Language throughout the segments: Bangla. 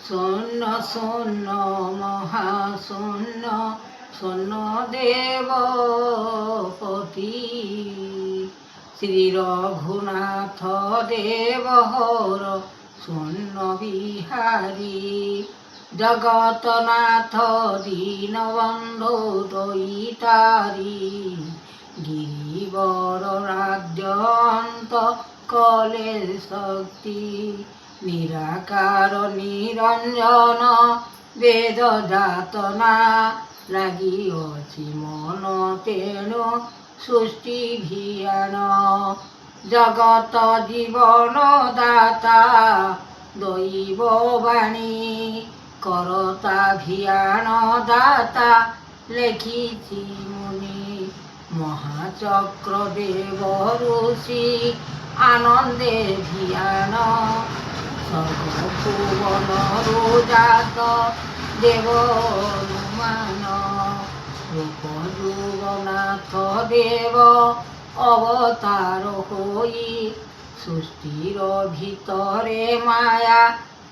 শূন্য শূন্য মহাশূন্য শূন্য দেবপতি শ্রী রঘুনাথ দেব হর শূন্য বিহারী জগতনাথ দীনবন্ধু দয়িতারি গিরিবর রাজ্যন্ত কলের শক্তি নিরাকার নিরঞ্জন বেদ যাতনা লাগিଅଛି মন তেণু সৃষ্টি ভিয়ান জগত জীবন দাতা দৈব বাণী করতা ভিয়ান দাতা লেখিছি মুনি মহাচক্র দেব ঋষি আনন্দে ভিয়ান সর্বভুবন রোজাত দেব হনুমান রূপ যুগনাথ দেব অবতার হই সৃষ্টির ভিতরে মায়া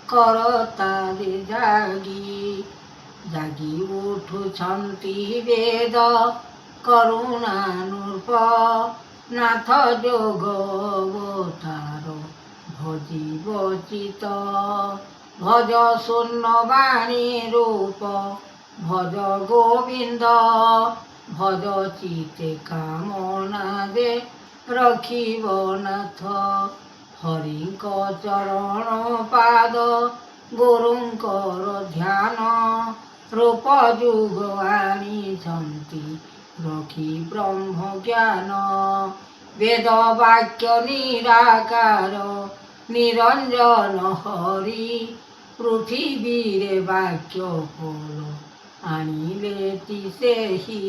করতারে জাগি জাগি উঠুছন্তি বেদ করুণানুপ নাথ যোগ অবতার ভজিব চিত ভজ শূন্য বাণী রূপ ভজ গোবিন্দ ভজ চিতে কামনা দে রখিব নাথ হরিଙ୍କ চরণ পাদ গুরুଙ୍କର ধ্যাନ রূপ যুଗ আনিଛନ୍ତି রখি ব্রহ্ম জ্ঞান বেদ বাক্য নিরাকার নিরঞ্জন হরি পৃথিবীরে বাক্য ফল আনিলে সেহি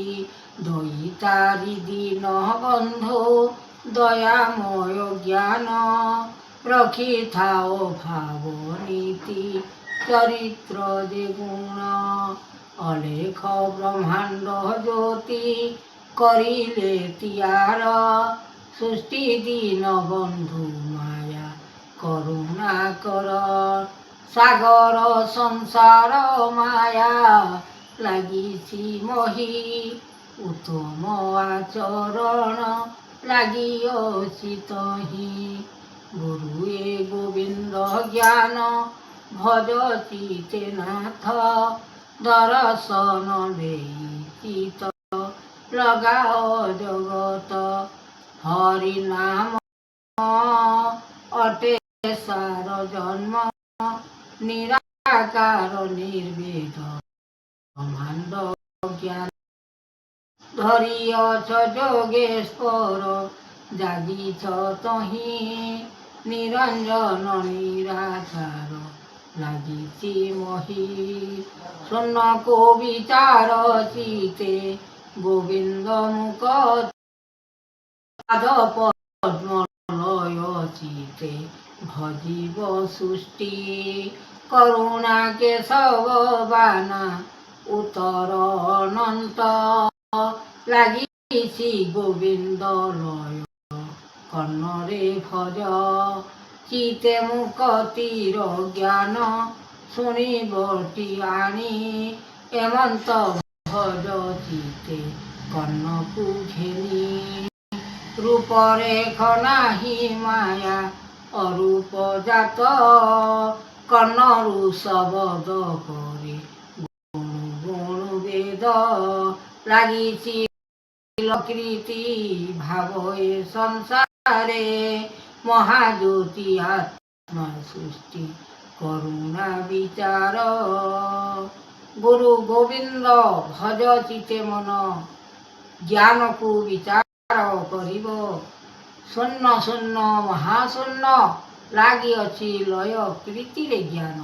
দয়িতারি দীন বন্ধু দয়াময় জ্ঞান রখিথাও ভাব নীতি চরিত্র যে গুণ অলেখ ব্রহ্মাণ্ড জ্যোতি করিলে তিয়ার সৃষ্টি দীন বন্ধু মায়া করুণা কর সাগর সংসার মায়া লাগিছি মহি উত্তম আচরণ লাগিଅছি তহি গুরুয়ে গোবিন্দ জ্ঞান ভজ চিতে নাথ দর্শন দেই চিত লগাও জগত হরি নাম অটে সার জন্ম নিরাকার নির্বেদ ব্রহ্মাণ্ড জ্ঞান ধরিয়ছ যোগেশ্বর জাগিছ তহি নিরঞ্জন নিরাকার লাগিছি মহি শূন্য কবিচার চিতে গোবিন্দ মুখ পাদ পদ্ম লয় চিতে ভজিব সৃষ্টি করুণা কেশব বানা উত্তর অনন্ত লাগিছি গোবিন্দ লয় কর্ণরে ভজ চিতে মুখ তীর জ্ঞান শুনিবটি আনি এমন্ত ভজ চিতে কর্ণকু ঘেনি রূপরেখ নাহি মায়া অরূপ জাত কর্ণরু শবদ করে গুণ বেদ লাগিছি কৃতি ভাবে সংসারে মহাজ্যোতি আত্মা সৃষ্টি করুণা বিচার গুরু গোবিন্দ ভজ চিতে মন জ্ঞানকু বিচার করিব শূন্য শূন্য মহাশূন্য লাগিଅଛି ଲୟ କୀର୍ତ୍ତିରେ ଜ୍ଞାନ।